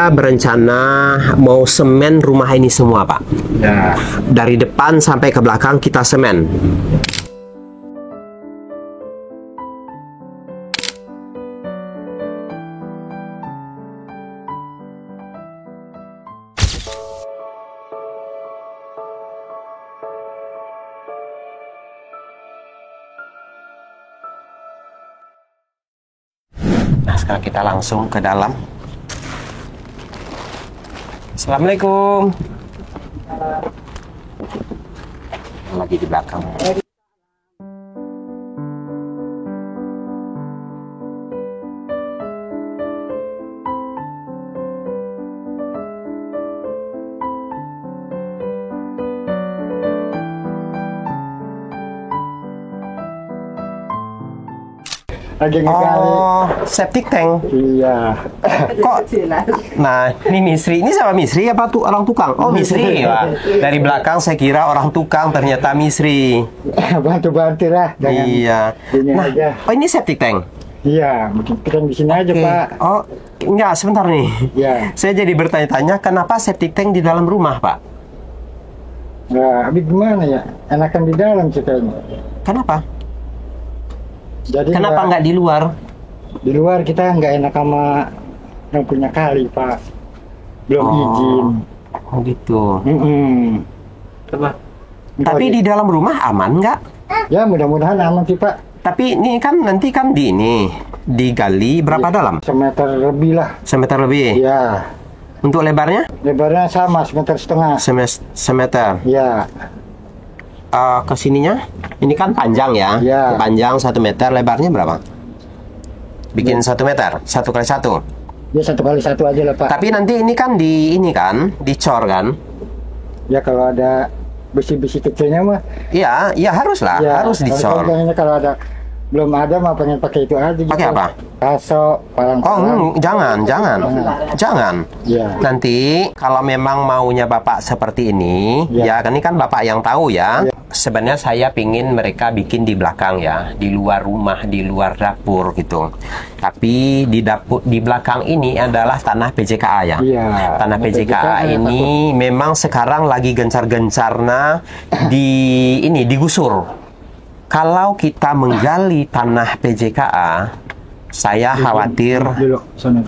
Saya berencana mau semen rumah ini semua, Pak. Ya. Dari depan sampai ke belakang kita semen. Nah, sekarang kita langsung ke dalam. Assalamualaikum. Lagi di belakang. Lagi ngegali. Oh, septic tank. Iya. Kok? Nah, ini Misri. Ini siapa Misri? Apa tuh orang tukang? Oh, Misri, Pak. Dari belakang saya kira orang tukang, ternyata Misri. Bantu-bantu lah. Jangan Iya. Ini Nah, aja. oh ini septic tank. Iya, mungkin kita di sini aja, Oke. Pak. Oh, enggak, sebentar nih. Iya. Saya jadi bertanya-tanya, kenapa septic tank di dalam rumah, Pak? Nah, habis gimana ya? Enakan di dalam sih kayaknya. Kenapa? Jadi Kenapa nggak di luar? di luar kita nggak enak sama yang punya kali, Pak. Belum izin. Oh, gitu. Mm-mm. Tapi di dalam rumah aman nggak? Ya mudah-mudahan aman sih, Pak. Tapi ini kan nanti kan digali berapa dalam? Semeter lebih lah. Semeter lebih. Ya. Untuk lebarnya? Lebarnya sama, semeter setengah. Semeter. Ya. Ke sininya, ini kan panjang ya, Ya. panjang 1 meter, lebarnya berapa? Bikin 1 meter, 1 kali 1. Ya 1 kali 1 aja lah, Pak. Tapi nanti ini kan dicor kan? Ya kalau ada besi-besi kecilnya mah. Iya, iya harus lah, Ya, harus dicor. kalau ada belum ada mah pengen pakai itu aja. Pakai apa? Kaso, palang-palang. Jangan. Ya. Nanti kalau memang maunya Bapak seperti ini, Ya. ya kan ini kan Bapak yang tahu ya. Ya. Sebenarnya saya pingin mereka bikin di belakang ya, di luar rumah, di luar dapur gitu. Tapi di belakang ini adalah tanah PJKA ya. Iya. Tanah PJKA ini memang sekarang lagi gencar-gencarnya digusur. Kalau kita menggali tanah PJKA, saya khawatir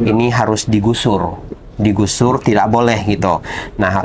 ini harus digusur tidak boleh gitu. Nah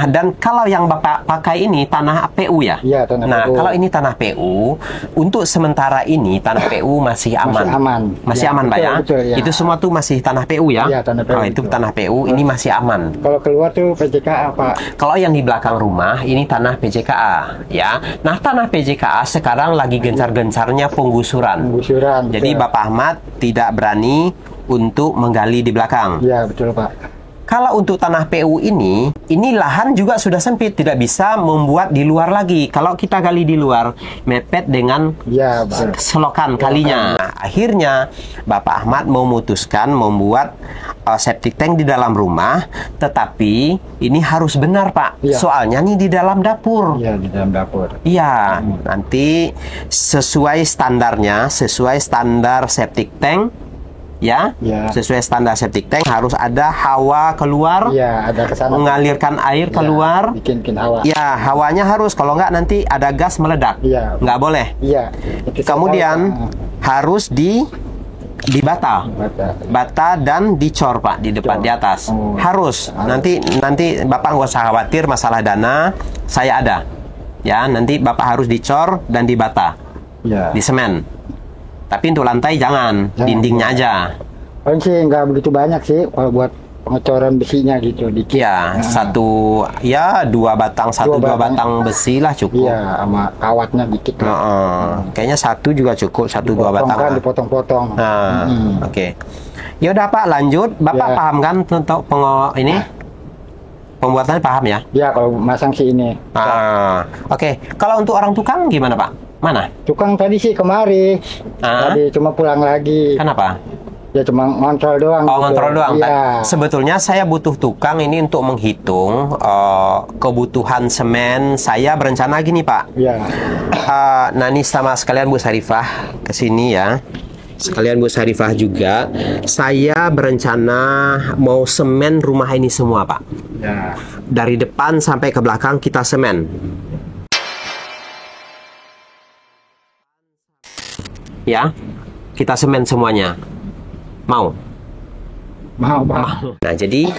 dan kalau yang Bapak pakai ini tanah PU ya? Iya, tanah nah, PU. kalau ini tanah PU, untuk sementara ini tanah PU masih aman. Masih Ya, aman, Pak betul, ya? betul, ya. Itu semua tuh masih tanah PU ya? Iya, tanah PU, Oh, itu betul. tanah PU, ini masih aman. Kalau keluar tuh PJKA, Pak. Kalau yang di belakang rumah ini tanah PJKA ya. Nah, tanah PJKA sekarang lagi gencar-gencarnya penggusuran. Jadi betul. Bapak Ahmad tidak berani untuk menggali di belakang. Iya, betul, Pak. Kalau untuk tanah PU ini lahan juga sudah sempit, tidak bisa membuat di luar lagi. Kalau kita gali di luar, mepet dengan Iya, betul. selokan kalinya. Nah, akhirnya Bapak Ahmad memutuskan membuat septic tank di dalam rumah, tetapi ini harus benar, Pak. Iya. Soalnya nih di dalam dapur. Iya, di dalam dapur. Iya, nanti sesuai standarnya, sesuai standar septic tank, ya, Ya. sesuai standar septic tank harus ada hawa keluar, Iya, ada kesana. mengalirkan air keluar. Bikin hawa. Ya, hawanya harus, kalau nggak nanti ada gas meledak. Iya. Nggak boleh. Iya. Itu saya Kemudian tahu, Pak. harus dibata. Bata dan dicor, Pak, di depan, di atas. Oh. Harus. Nanti Bapak nggak usah khawatir masalah dana, saya ada. Ya, nanti Bapak harus dicor dan dibata. Iya. Di semen. Tapi untuk lantai jangan, dindingnya aja. Paling sih nggak begitu banyak sih kalau buat pengecoran besinya gitu dikit. Ya, dua batang besi lah cukup. Iya, sama kawatnya dikit lah. Kayaknya satu juga cukup, dua Dipotong batang. kan, lah. dipotong-potong. Nah, oke. Ya udah Pak, lanjut. Bapak Ya. paham kan untuk pembuatannya paham ya? Ya, kalau masang sih ini. Oke. Kalau untuk orang tukang gimana, Pak? Mana? Tukang tadi sih kemari. Tadi cuma pulang lagi. Kenapa? Ya cuma ngontrol doang. Oh, gitu. ngontrol doang. Iya. Sebetulnya saya butuh tukang ini untuk menghitung kebutuhan semen. Saya berencana gini, Pak. Iya. Nah, ini sama sekalian Bu Sarifah ke sini ya. sekalian Bu Sarifah juga, saya berencana mau semen rumah ini semua, Pak. Ya. Dari depan sampai ke belakang kita semen. Ya, kita semen semuanya. Mau? Mau, Pak. Nah, jadi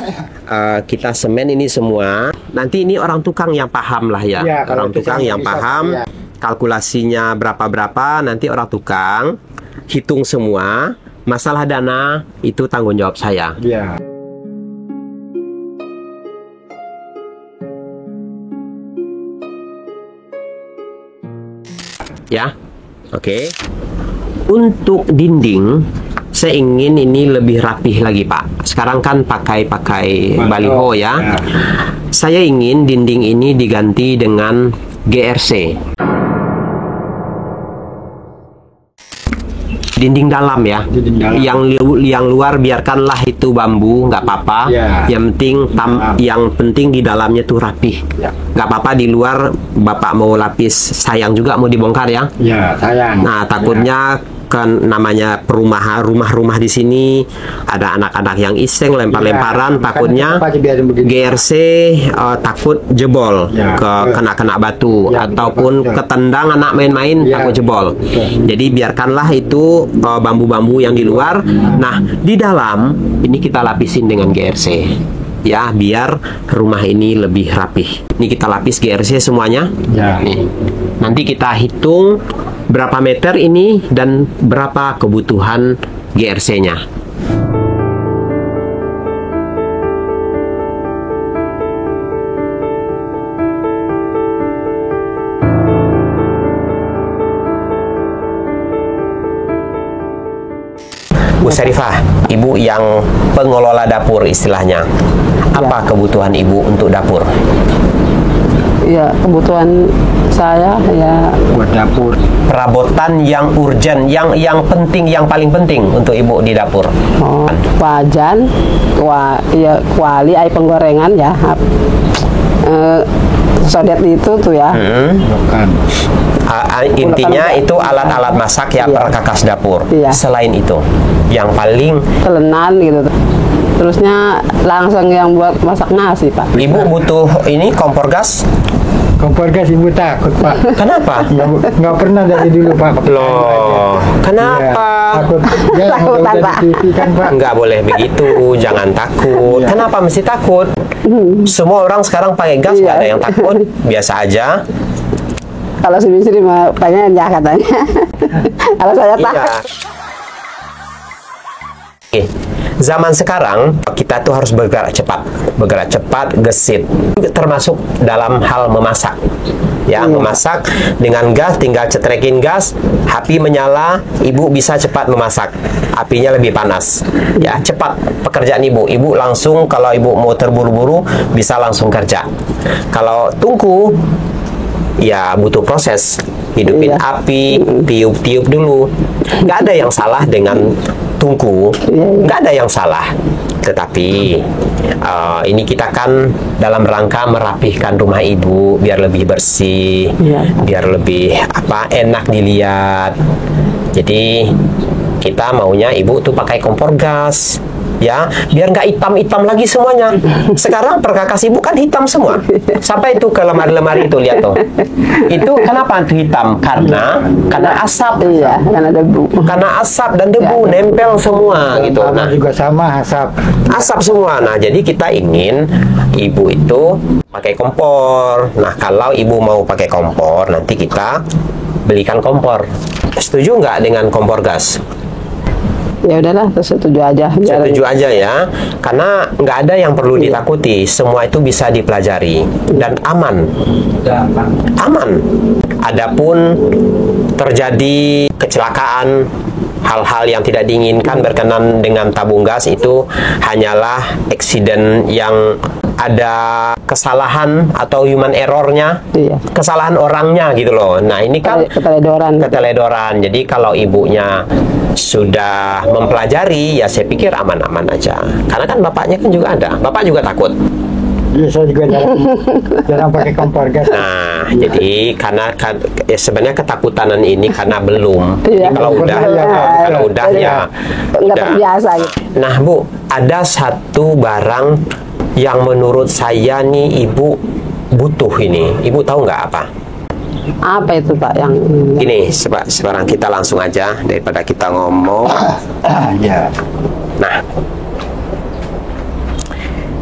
kita semen ini semua. Nanti ini orang tukang yang paham lah ya. Ya, kalau Orang tukang yang bisa, paham. ya. Kalkulasinya berapa-berapa, nanti orang tukang hitung semua. Masalah dana itu tanggung jawab saya. Ya. Ya, oke. Untuk dinding, saya ingin ini lebih rapih lagi, Pak. Sekarang kan pakai baliho ya. Ya. Saya ingin dinding ini diganti dengan GRC. Dinding dalam ya. Dinding dalam. Yang luar biarkanlah itu bambu, nggak apa-apa. Ya. Yang penting di dalamnya tuh rapih. Ya. Nggak apa-apa di luar Bapak mau lapis sayang juga mau dibongkar ya. Ya, sayang. Nah, takutnya kan namanya perumahan, rumah-rumah di sini ada anak-anak yang iseng lempar-lemparan, Ya, takutnya makanya kenapa dibiarin begini? GRC takut jebol Ya, kena batu ya, ataupun betul. ketendang anak main-main Ya, takut jebol. betul. Jadi biarkanlah itu bambu-bambu yang di luar. Nah, di dalam ini kita lapisin dengan GRC. Ya, biar rumah ini lebih rapih. Ini kita lapis GRC semuanya. Ya. Nih. Nanti kita hitung berapa meter ini dan berapa kebutuhan GRC-nya. Bu Sarifah, Ibu yang pengelola dapur istilahnya. Apa kebutuhan Ibu untuk dapur? Ya, kebutuhan saya ya Buat dapur. Perabotan yang urgent, yang penting, yang paling penting untuk Ibu di dapur. wajan, kuali, air penggorengan ya. Sodet itu tuh ya. Bukan. Intinya itu alat-alat masak ya, Iya. perkakas dapur. Iya. Selain itu, yang paling Telenan gitu. Terusnya langsung yang buat masak nasi, Pak. Ibu butuh ini kompor gas. Kompor gas Ibu takut, Pak. Kenapa? Nggak pernah dari dulu, Pak. Loh, kenapa? Iya, takut. Ya, Takutan, udah Pak. di TV kan, Pak. Nggak boleh begitu, jangan takut. Iya. Kenapa mesti takut? Semua orang sekarang pakai gas, nggak Iya. ada yang takut. Biasa aja. Kalau sendiri mah pengen ya katanya. Kalau saya Iya. takut. Oke. Zaman sekarang kita tuh harus bergerak cepat, gesit. Termasuk dalam hal memasak. Ya, memasak dengan gas, tinggal cetrekin gas, api menyala, Ibu bisa cepat memasak. Apinya lebih panas. Ya, cepat pekerjaan Ibu. Ibu langsung kalau Ibu mau terburu-buru bisa langsung kerja. Kalau tungku ya butuh proses. Hidupin Iya. api, tiup-tiup dulu. Nggak ada yang salah dengan tungku, nggak ada yang salah. Tetapi ini kita kan dalam rangka merapihkan rumah Ibu biar lebih bersih, Iya. biar lebih enak dilihat. Jadi kita maunya Ibu tuh pakai kompor gas. Ya, biar nggak hitam-hitam lagi semuanya. Sekarang perkakas Ibu kan hitam semua. Sampai itu ke lemari-lemari itu, lihat tuh. Itu kenapa itu hitam? Karena asap. Iya, karena debu. Karena asap dan debu nempel semua gitu. Sama Nah, juga sama asap. asap semua. Nah, jadi kita ingin Ibu itu pakai kompor. Nah, kalau Ibu mau pakai kompor, nanti kita belikan kompor. Setuju nggak dengan kompor gas? Ya udahlah, terus setuju aja. Setuju aja ya, karena nggak ada yang perlu ditakuti, semua itu bisa dipelajari dan aman. Aman. Adapun terjadi kecelakaan, hal-hal yang tidak diinginkan berkenan dengan tabung gas itu hanyalah eksiden yang ada kesalahan atau human errornya, Iya. kesalahan orangnya gitu loh. Nah ini kan keteledoran. Jadi kalau ibunya sudah mempelajari, ya saya pikir aman-aman aja. Karena kan bapaknya kan juga ada. Bapak juga takut. Iya, saya juga jarang pakai kompor gas. Nah, jadi karena ya sebenarnya ketakutan ini karena belum. Iya. Kalau udah, kalau udah ya Nggak udah. terbiasa gitu. Nah, Bu, ada satu barang yang menurut saya nih Ibu butuh ini. Ibu tahu nggak apa? Apa itu Pak yang Gini, sekarang kita langsung aja daripada kita ngomong. Ya.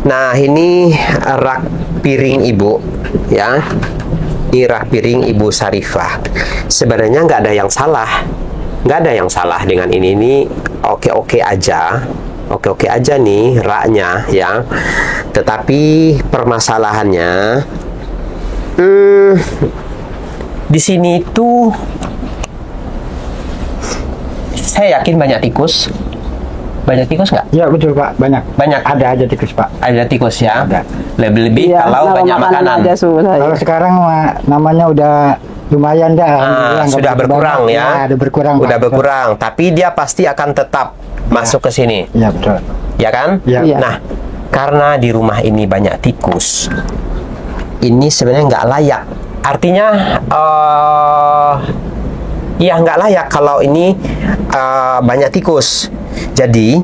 Nah, ini rak piring Ibu, ya. Ini rak piring Ibu Sarifah. Sebenarnya nggak ada yang salah, nggak ada yang salah dengan ini. Ini oke-oke aja, oke-oke aja nih raknya, ya. Tetapi permasalahannya, di sini tuh saya yakin banyak tikus. Banyak tikus nggak? Ya betul Pak, banyak. Banyak. Ada aja tikus Pak. Ada tikus ya. Ada. Lebih-lebih Iya, kalau banyak makanan. aja susah. Kalau sekarang namanya udah lumayan dah. Alhamdulillah, nggak Sudah begitu berkurang banyak. ya. Udah berkurang. Udah Pak. berkurang. Tapi dia pasti akan tetap masuk ke sini. Ya betul. Ya kan? Ya. Iya. Nah, karena di rumah ini banyak tikus, ini sebenarnya nggak layak. Artinya, ya nggak layak kalau ini banyak tikus. Jadi,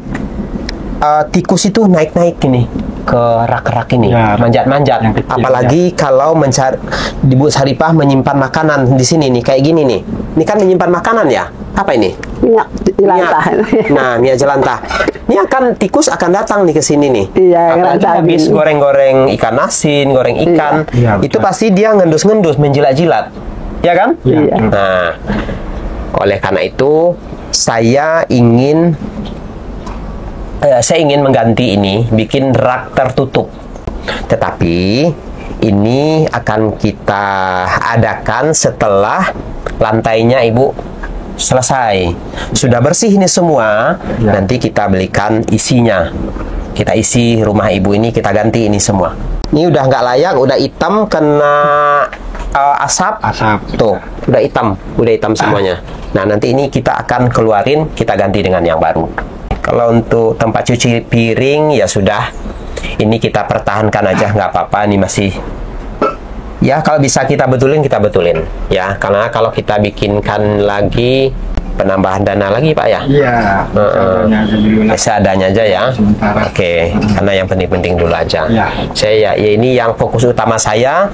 tikus itu naik-naik gini ke rak-rak ini, Ya, manjat-manjat. yang kecil, Apalagi kalau mencari, Ibu Sarifah menyimpan makanan di sini nih, kayak gini nih. Ini kan menyimpan makanan ya? Apa ini? Minyak jelantah. Nah, minyak jelantah. Ini akan tikus akan datang nih ke sini nih. Iya, Apalagi ngerasa habis gini. goreng-goreng ikan asin, goreng ikan, Iya, itu betul. pasti dia ngendus-ngendus, menjilat-jilat, ya kan? Iya. Nah, oleh karena itu saya ingin mengganti ini, bikin rak tertutup. Tetapi ini akan kita adakan setelah lantainya Ibu selesai. Sudah bersih ini semua, Ya. nanti kita belikan isinya. Kita isi rumah Ibu ini, kita ganti ini semua. Ini udah nggak layak, udah hitam kena asap. Asap. Tuh, udah hitam semuanya. Nah, nanti ini kita akan keluarin, kita ganti dengan yang baru. Kalau untuk tempat cuci piring, ya sudah. Ini kita pertahankan aja, nggak apa-apa. Ini masih, ya kalau bisa kita betulin, ya. Karena kalau kita bikinkan lagi, penambahan dana lagi, Pak ya. Iya. Seadanya aja dulu lah. Seadanya aja ya. Sementara. Oke, karena yang penting-penting dulu aja. Ya. Saya ya ini yang fokus utama saya,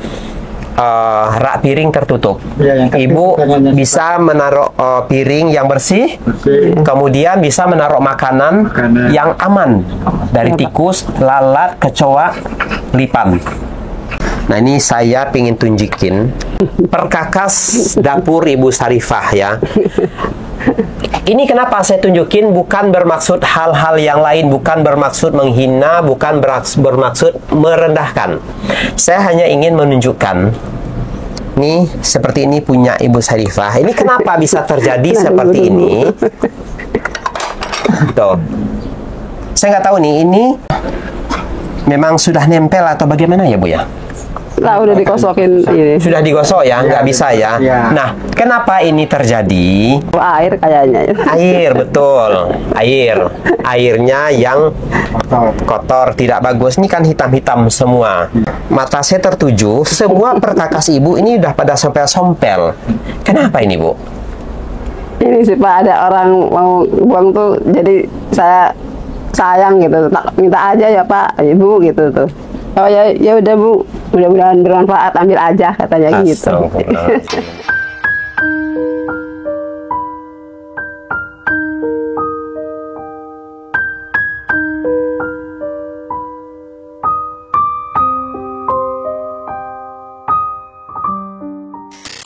rak piring tertutup. Ya, yang tertutup Ibu pengennya bisa menaruh piring yang bersih, Bersih. kemudian bisa menaruh makanan Makanan. yang aman dari tikus, lalat, kecoa, lipan. Nah, ini saya ingin tunjukin perkakas dapur Ibu Sarifah ya. Ini kenapa saya tunjukin, bukan bermaksud hal-hal yang lain, bukan bermaksud menghina, bukan bermaksud merendahkan. Saya hanya ingin menunjukkan, nih seperti ini punya Ibu Sarifah. Ini kenapa bisa terjadi seperti ini? Tuh. Saya nggak tahu nih, ini memang sudah nempel atau bagaimana ya Bu ya? Lah udah dikosokin ini. Sudah digosok ya, nggak bisa ya. Ya. Nah, kenapa ini terjadi? Air kayaknya. Air, betul. Airnya yang Kotor. kotor, tidak bagus. Ini kan hitam-hitam semua. Mata saya tertuju, semua perkakas Ibu ini udah pada sompel-sompel. Kenapa ini, Bu? Ini sih Pak, ada orang mau buang tuh, jadi saya sayang gitu, tak minta aja ya Pak, Ibu gitu tuh. Oh ya, ya udah Bu, mudah-mudahan bermanfaat, ambil aja katanya gitu. Astagfirullahaladzim.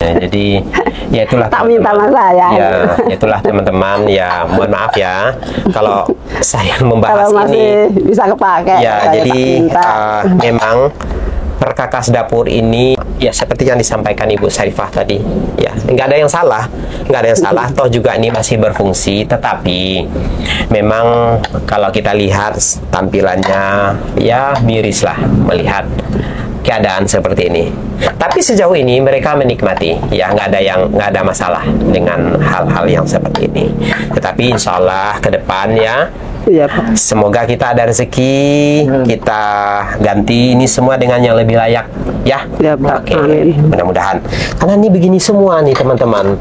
Ya, jadi ya itulah Tak minta sama saya. ya itulah teman-teman, ya mohon maaf ya kalau saya membahas Kalau masih ini bisa kepake. ya. saya Jadi tak minta. memang perkakas dapur ini ya seperti yang disampaikan Ibu Sarifah tadi, ya nggak ada yang salah, toh juga ini masih berfungsi. Tetapi memang kalau kita lihat tampilannya ya miris lah melihat keadaan seperti ini. Tapi sejauh ini mereka menikmati, ya nggak ada masalah dengan hal-hal yang seperti ini. Tetapi insya Allah ke depan ya Iya Pak. Semoga kita ada rezeki, kita ganti ini semua dengan yang lebih layak, ya. Ya Pak. Oke, Amin. mudah-mudahan. Karena ini begini semua nih teman-teman.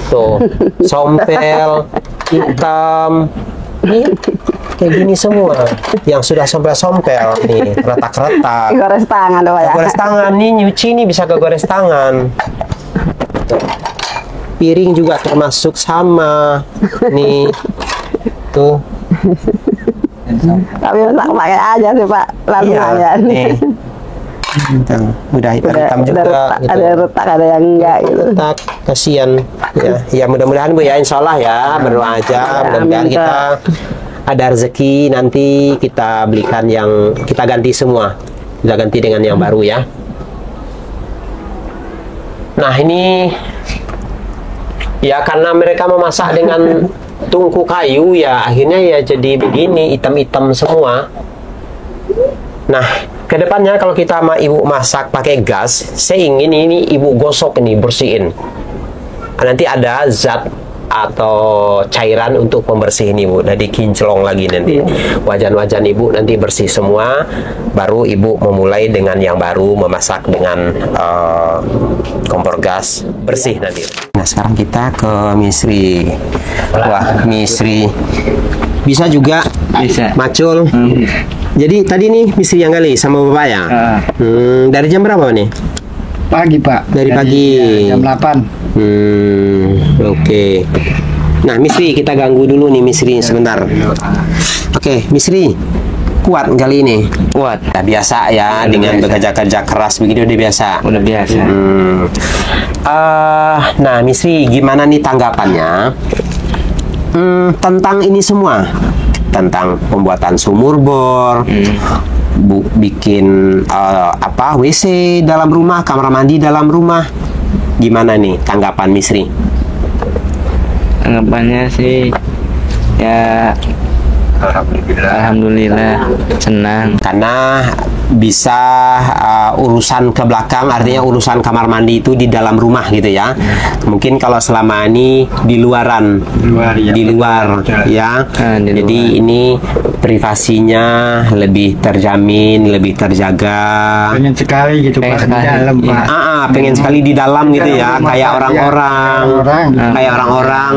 Tuh, sompel, hitam, nih kayak gini semua. Yang sudah sompel-sompel nih, retak-retak. Gores tangan doang ya. Gores tangan nih, nyuci nih bisa kegores tangan. Tuh. Piring juga termasuk sama. Nih, tuh. Tapi tak pakai aja sih Pak. Lalu aja. Nih. Udah hitam juga. Retak, gitu. ada retak, ada yang enggak gitu. Tak, kasihan ya mudah-mudahan Bu ya, insya Allah ya, berdoa aja mudah-mudahan Amin, kita ada rezeki, nanti kita belikan yang kita ganti semua, kita ganti dengan yang baru ya. Nah ini ya karena mereka memasak dengan tungku kayu ya, akhirnya ya jadi begini, hitam-hitam semua. Nah kedepannya kalau kita sama ibu masak pakai gas, saya ingin ini ibu gosok ini, bersihin. Nanti ada zat atau cairan untuk pembersih ini Bu, jadi kinclong lagi nanti. Wajan-wajan ibu nanti bersih semua, baru ibu memulai dengan yang baru, memasak dengan kompor gas bersih nanti. Nah sekarang kita ke misri. Wah misri bisa juga, Bisa. macul. Jadi tadi nih misri yang gali sama bapak ya. Dari jam berapa nih? Pagi Pak. Dari pagi. Jam 8. Oke. Nah, Misri kita ganggu dulu nih Misri sebentar. Oke, Misri. Kuat kali ini. Kuat. Nah, biasa ya dengan bekerja-kerja keras begitu udah biasa. Udah biasa. Nah, Misri gimana nih tanggapannya tentang ini semua? Tentang pembuatan sumur bor. Bikin WC dalam rumah, kamar mandi dalam rumah. Gimana nih tanggapan Misri? Anggapannya sih ya Alhamdulillah senang. Karena bisa urusan ke belakang, artinya urusan kamar mandi itu di dalam rumah gitu ya. Mungkin kalau selama ini di luaran, di luar ya. Di Jadi luar. ini privasinya lebih terjamin, lebih terjaga. Pengen sekali gitu Pengen Pak. Di sekali, dalam iya. Pak. Pengen sekali di dalam gitu ya, Dalam kayak rumah, orang-orang, ya. kayak orang-orang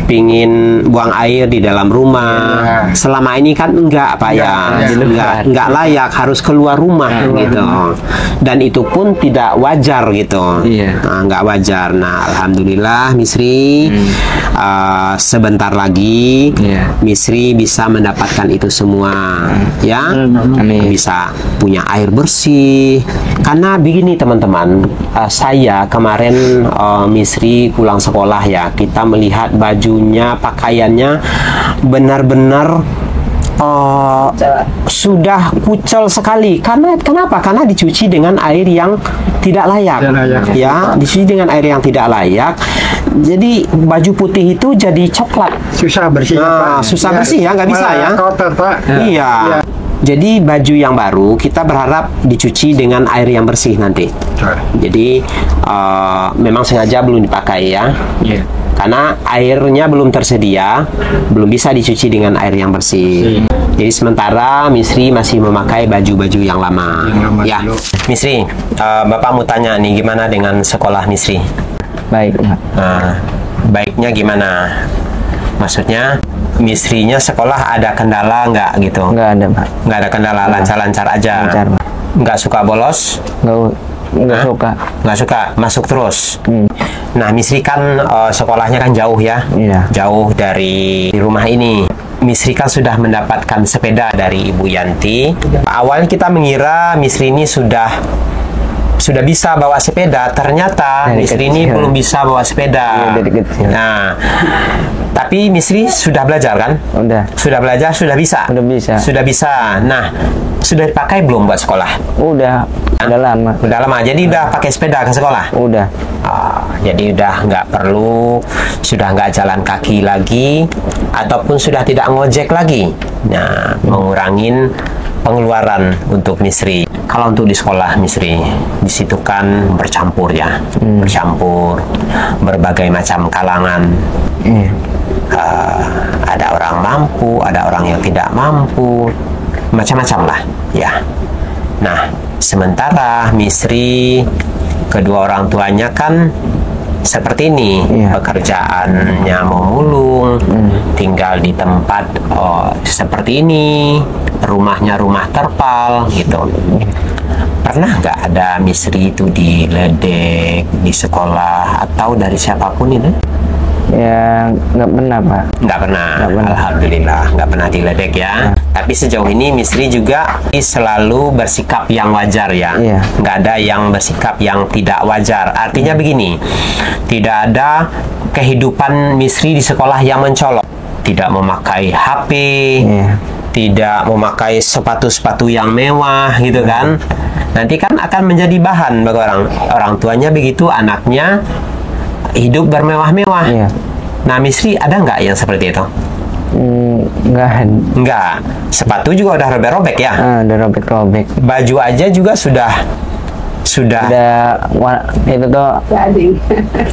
pingin buang air di dalam rumah. Iya. Selama ini kan enggak Pak ya, enggak layak, harus keluar rumah gitu. Dan itu pun tidak wajar gitu. Iya. Nah, enggak wajar. Nah, alhamdulillah Misri sebentar lagi Iya. Misri bisa mendapatkan itu semua ya. Amin. Bisa punya air bersih. Karena begini teman-teman, saya kemarin Misri pulang sekolah ya, kita melihat bajunya, pakaiannya benar-benar sudah kucel sekali. Kenapa? Karena dicuci dengan air yang tidak layak. Tidak layak. Ya, dicuci dengan air yang tidak layak. Jadi baju putih itu jadi coklat. Susah bersih Nah, Pak. susah bersih ya, nggak bisa ya. Kotor Pak. Iya. Jadi baju yang baru kita berharap dicuci dengan air yang bersih nanti. Jadi memang sengaja belum dipakai ya. Iya. Karena airnya belum tersedia, belum bisa dicuci dengan air yang bersih. Jadi sementara Misri masih memakai baju-baju yang lama. Yang lama Ya, dulu. Misri, Bapak mau tanya nih, gimana dengan sekolah Misri? Baik, Pak. Baiknya gimana? Maksudnya Misrinya sekolah ada kendala nggak gitu? Nggak ada, Pak. Nggak ada kendala, lancar-lancar aja. Lancar, Pak. Nggak suka bolos? Nggak Hah? suka. Nggak suka, masuk terus. Nah, Misri kan sekolahnya kan jauh ya, Iya. jauh dari rumah ini. Misri kan sudah mendapatkan sepeda dari Ibu Yanti. Awalnya kita mengira Misri ini sudah bisa bawa sepeda, ternyata Dari Misri ini kecil. belum bisa bawa sepeda. Iya, dari kecil. Nah, tapi Misri sudah belajar kan? Udah. Sudah belajar, sudah bisa. Udah bisa. Sudah bisa. Nah, sudah dipakai belum buat sekolah? Udah lama. Udah lama. Jadi udah pakai sepeda ke sekolah? Udah. Jadi udah nggak perlu, sudah nggak jalan kaki lagi, ataupun sudah tidak ngojek lagi. Nah, mengurangin pengeluaran untuk Misri. Kalau untuk di sekolah Misri, di situ kan bercampur ya, bercampur berbagai macam kalangan. Iya. Ada orang mampu, ada orang yang tidak mampu, macam-macam lah ya. Nah, sementara Misri kedua orang tuanya kan seperti ini, pekerjaannya memulung, tinggal di tempat seperti ini, rumahnya rumah terpal gitu. Pernah nggak ada Misri itu diledek di sekolah atau dari siapapun itu? Ya nggak pernah Pak. Nggak pernah. Alhamdulillah nggak pernah diledek ya. Tapi sejauh ini Misri juga selalu bersikap yang wajar ya. Nggak ada yang bersikap yang tidak wajar. Artinya begini, tidak ada kehidupan Misri di sekolah yang mencolok, tidak memakai HP, tidak memakai sepatu-sepatu yang mewah gitu kan. Nanti kan akan menjadi bahan bagi orang tuanya begitu anaknya hidup bermewah-mewah. Nah, Misri ada nggak yang seperti itu? Nggak. Sepatu juga udah robek-robek ya? Udah robek-robek. Baju aja juga sudah itu tuh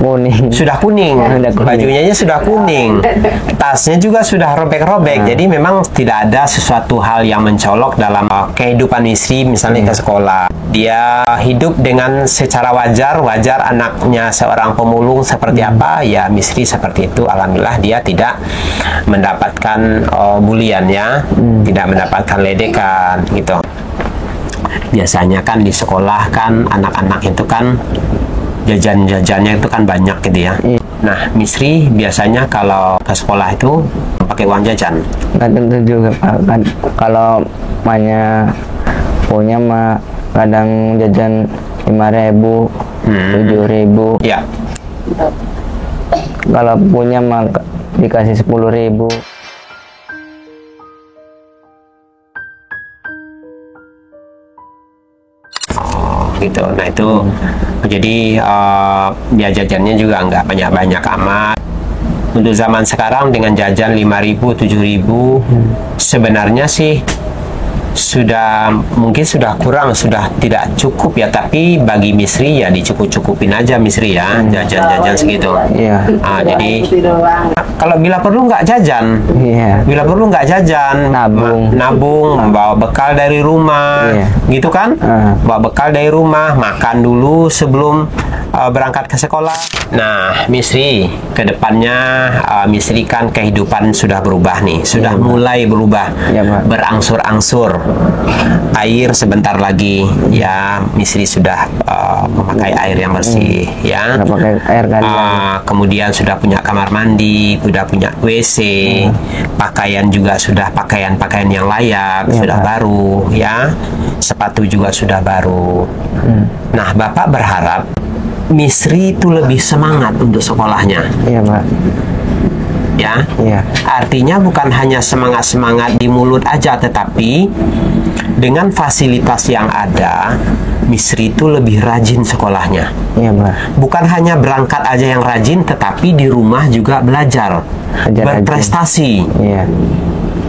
kuning. Sudah kuning. Bajunya sudah kuning. Tasnya juga sudah robek-robek. Jadi memang tidak ada sesuatu hal yang mencolok dalam kehidupan Misri misalnya ke sekolah. Dia hidup dengan secara wajar anaknya seorang pemulung seperti apa, ya Misri seperti itu. Alhamdulillah dia tidak mendapatkan bulian ya, tidak mendapatkan ledekan gitu. Biasanya kan di sekolah kan anak-anak itu kan jajan-jajannya itu kan banyak gitu ya. Nah, Misri biasanya kalau ke sekolah itu pakai uang jajan. Nggak tentu juga Pak. Kan, kalau punya mah kadang jajan 5.000, 7.000. Ya. Kalau punya mah dikasih 10.000. Gitu. Nah itu jadi dia jajannya juga nggak banyak-banyak amat. Untuk zaman sekarang dengan jajan 5.000, 7.000 sebenarnya sih mungkin sudah kurang, sudah tidak cukup ya. Tapi bagi Misri ya dicukup-cukupin aja Misri ya, jajan-jajan segitu. Jadi kalau bila perlu nggak jajan, bila perlu nggak jajan, nabung, bawa bekal dari rumah, gitu kan? Bawa bekal dari rumah, makan dulu sebelum berangkat ke sekolah. Nah, Misri, kedepannya Misri kan kehidupan sudah berubah nih, sudah mulai berubah, berangsur-angsur. Air sebentar lagi, ya Misri sudah memakai air yang bersih, ya. Kemudian sudah punya kamar mandi, sudah punya WC, pakaian juga sudah pakaian-pakaian yang layak, sudah baru, ya. Sepatu juga sudah baru. Nah, Bapak berharap Misri itu lebih semangat untuk sekolahnya. Iya, Pak. Ya. Artinya bukan hanya semangat-semangat di mulut aja, tetapi dengan fasilitas yang ada, Misri itu lebih rajin sekolahnya. Iya, Pak. Bukan hanya berangkat aja yang rajin, tetapi di rumah juga belajar, berprestasi. Iya.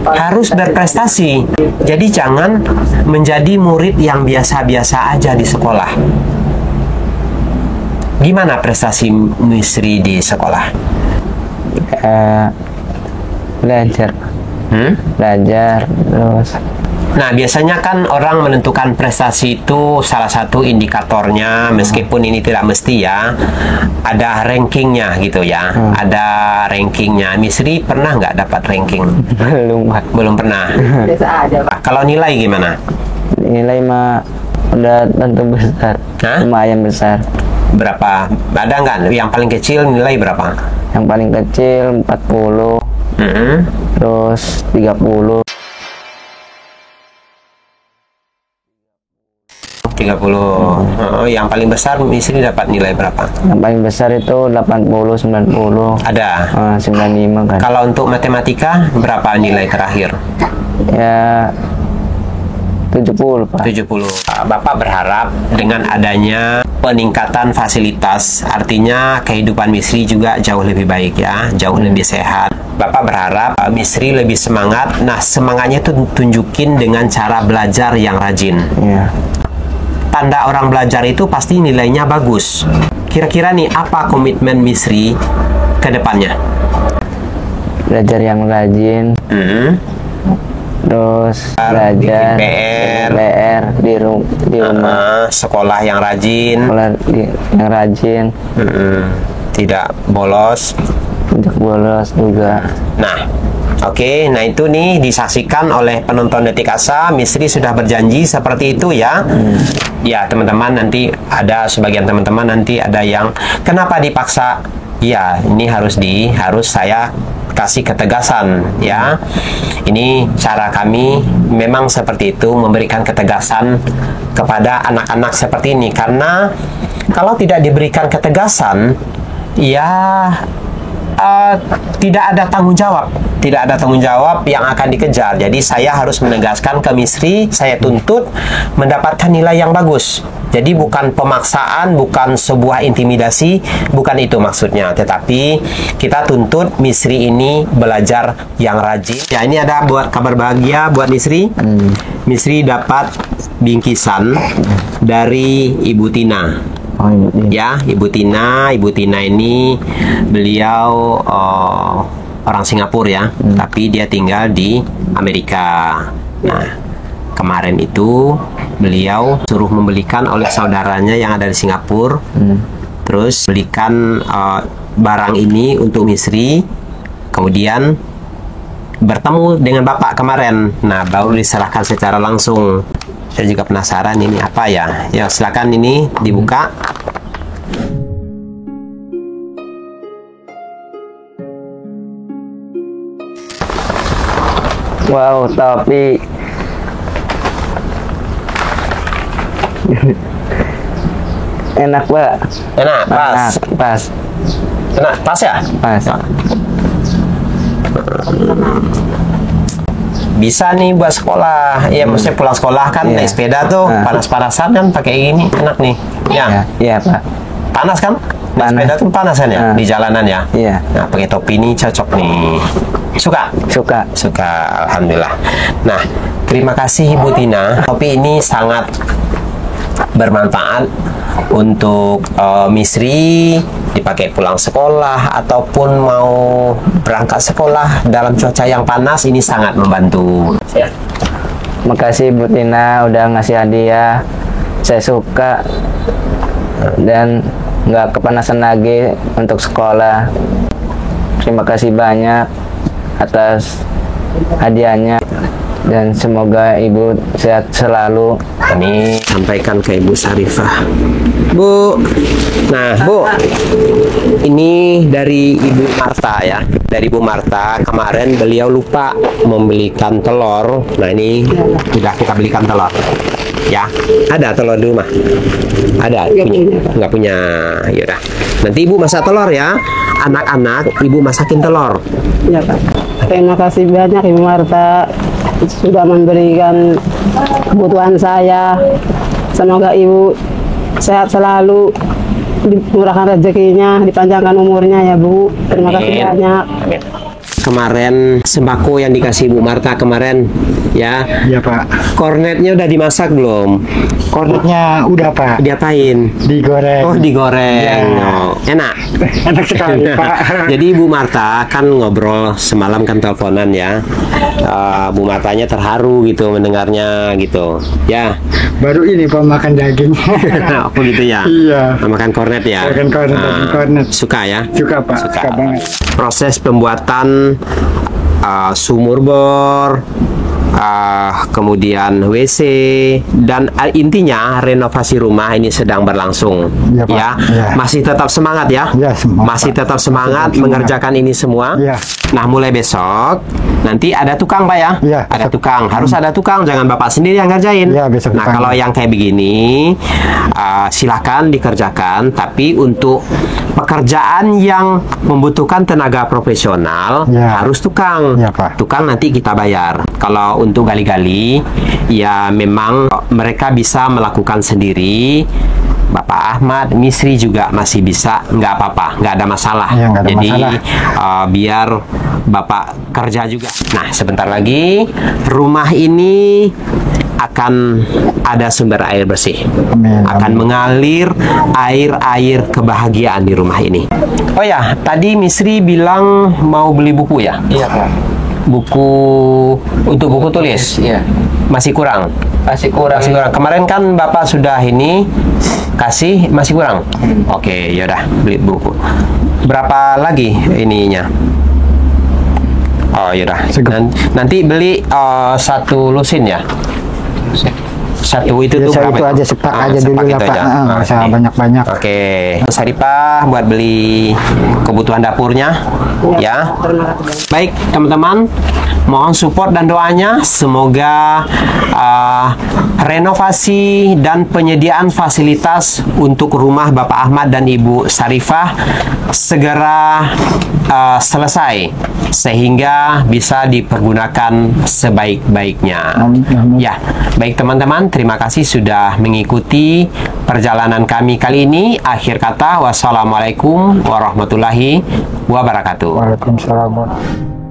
Harus berprestasi. Jadi jangan menjadi murid yang biasa-biasa aja di sekolah. Gimana prestasi Misri di sekolah? Belajar. Belajar terus. Nah, biasanya kan orang menentukan prestasi itu salah satu indikatornya, meskipun ini tidak mesti ya, ada rankingnya gitu ya, ada rankingnya. Misri pernah nggak dapat ranking? Belum pernah. Biasa aja, Pak. Kalau nilai gimana? Nilai mah udah tentu besar, lumayan besar. Berapa? Ada nggak? Yang paling kecil nilai berapa? Yang paling kecil 40, terus 30. 30. Yang paling besar Misri dapat nilai berapa? Yang paling besar itu 80, 90. Ada? 95 kan. Kalau untuk matematika berapa nilai terakhir? Ya 70, Pak. 70. Bapak berharap dengan adanya peningkatan fasilitas, artinya kehidupan Misri juga jauh lebih baik ya, jauh lebih sehat. Bapak berharap Misri lebih semangat. Nah, semangatnya itu tunjukin dengan cara belajar yang rajin. Tanda orang belajar itu pasti nilainya bagus. Kira-kira nih apa komitmen Misri ke depannya? belajar yang rajin, terus belajar bikin PR di rumah, sekolah yang rajin, yang rajin, tidak bolos. untuk bolos juga. Nah, oke, nah itu nih disaksikan oleh penonton Detik Asa. Misri sudah berjanji seperti itu ya. Ya teman-teman, nanti ada sebagian teman-teman nanti ada yang kenapa dipaksa? Ya ini harus saya kasih ketegasan ya. Ini cara kami memang seperti itu, memberikan ketegasan kepada anak-anak seperti ini, karena kalau tidak diberikan ketegasan ya tidak ada tanggung jawab yang akan dikejar. Jadi saya harus menegaskan ke Misri, saya tuntut mendapatkan nilai yang bagus. Jadi bukan pemaksaan, bukan sebuah intimidasi, bukan itu maksudnya. Tetapi kita tuntut Misri ini belajar yang rajin. Ya, ini ada buat kabar bahagia buat Misri. Misri dapat bingkisan dari Ibu Tina. Oh, Ya, Ibu Tina ini beliau orang Singapura ya, tapi dia tinggal di Amerika. Nah, kemarin itu beliau suruh membelikan oleh saudaranya yang ada di Singapura, terus belikan barang ini untuk Misri, kemudian bertemu dengan Bapak kemarin. Nah, baru diserahkan secara langsung. Saya juga penasaran ini apa ya. Ya, silakan ini dibuka. Wow, tapi enak, Pak. Enak, pas. Pas. Enak, pas ya? Pas. Bisa nih buat sekolah. Ya, maksudnya pulang sekolah kan naik sepeda tuh, panas-panasan kan pakai ini enak nih. Ya. Iya, Pak. Panas kan? Naik Panas. sepeda tuh panas kan ya di jalanan ya? Iya. Nah, pakai topi ini cocok nih. Suka? Suka. Alhamdulillah. Nah, terima kasih Ibu Tina. Topi ini sangat bermanfaat untuk Misri dipakai pulang sekolah ataupun mau berangkat sekolah dalam cuaca yang panas, ini sangat membantu. Ya. Makasih Bu Tina udah ngasih hadiah. Saya suka dan nggak kepanasan lagi untuk sekolah. Terima kasih banyak atas hadiahnya dan semoga Ibu sehat selalu. Ini sampaikan ke Ibu Syarifah. Bu, nah Bu, ini dari Ibu Marta ya. Dari Ibu Marta, kemarin beliau lupa membelikan telur. Nah ini sudah kita belikan telur. Ya, ada telur di rumah? Ada? Nggak punya. Yaudah, nanti Ibu masak telur ya. Anak-anak, Ibu masakin telur. Ya Pak. Terima kasih banyak Ibu Marta sudah memberikan kebutuhan saya. Semoga Ibu sehat selalu, dimurahkan rezekinya, dipanjangkan umurnya ya Bu. Terima kasih banyak. Amin. Kemarin sembako yang dikasih Bu Marta kemarin ya. Iya Pak. Kornetnya udah dimasak belum? Kornetnya udah Pak. Diapain? Digoreng. Oh, digoreng. Ya. Oh, enak. Enak sekali Pak. Jadi Bu Marta kan ngobrol semalam kan teleponan ya. Bu Martanya terharu gitu mendengarnya gitu. Ya. Baru ini Pak makan daging. Apa gitu ya? Iya. Makan kornet ya. Makan kornet, daging kornet. Suka ya? Suka Pak. Suka banget. Proses pembuatan sumur bor, kemudian WC, dan intinya renovasi rumah ini sedang berlangsung. Ya, Pak. Ya, Ya. masih tetap semangat ya. Ya, semangat, masih Pak. tetap semangat Tetap mengerjakan ini semua. Ya. Nah, mulai besok nanti ada tukang Pak ya. Ya, Ada besok. tukang, harus ada tukang, jangan Bapak sendiri yang ngerjain. Ya, besok Nah, tukang. kalau yang kayak begini silakan dikerjakan, tapi untuk pekerjaan yang membutuhkan tenaga profesional Ya. harus tukang. Ya, Pak. Tukang nanti kita bayar. Kalau untuk gali-gali, ya memang mereka bisa melakukan sendiri. Bapak Ahmad, Misri juga masih bisa, nggak apa-apa, nggak ada masalah. Ya, nggak ada Jadi masalah. biar Bapak kerja juga. Nah, sebentar lagi rumah ini akan ada sumber air bersih. Amin. Akan mengalir air-air kebahagiaan di rumah ini. Oh ya, tadi Misri bilang mau beli buku ya? Iya Pak. Buku untuk buku tulis? Iya. Masih kurang? Masih kurang. Masih kurang. Kemarin kan Bapak sudah ini kasih, masih kurang? Oke, yaudah beli buku. Berapa lagi ininya? Oh yaudah. Nanti beli satu lusin ya? Satu itu tuh Biasa berapa itu aja, sepak aja dulu sepak ya itu Pak. aja. Nggak usah Oke. banyak-banyak. Oke, Saripah buat beli kebutuhan dapurnya, ya. Baik teman-teman, mohon support dan doanya. Semoga renovasi dan penyediaan fasilitas untuk rumah Bapak Ahmad dan Ibu Sarifah segera selesai sehingga bisa dipergunakan sebaik-baiknya. Amin. Ya, baik teman-teman, terima kasih sudah mengikuti perjalanan kami kali ini. Akhir kata, wassalamualaikum warahmatullahi wabarakatuh. Waalaikumsalam.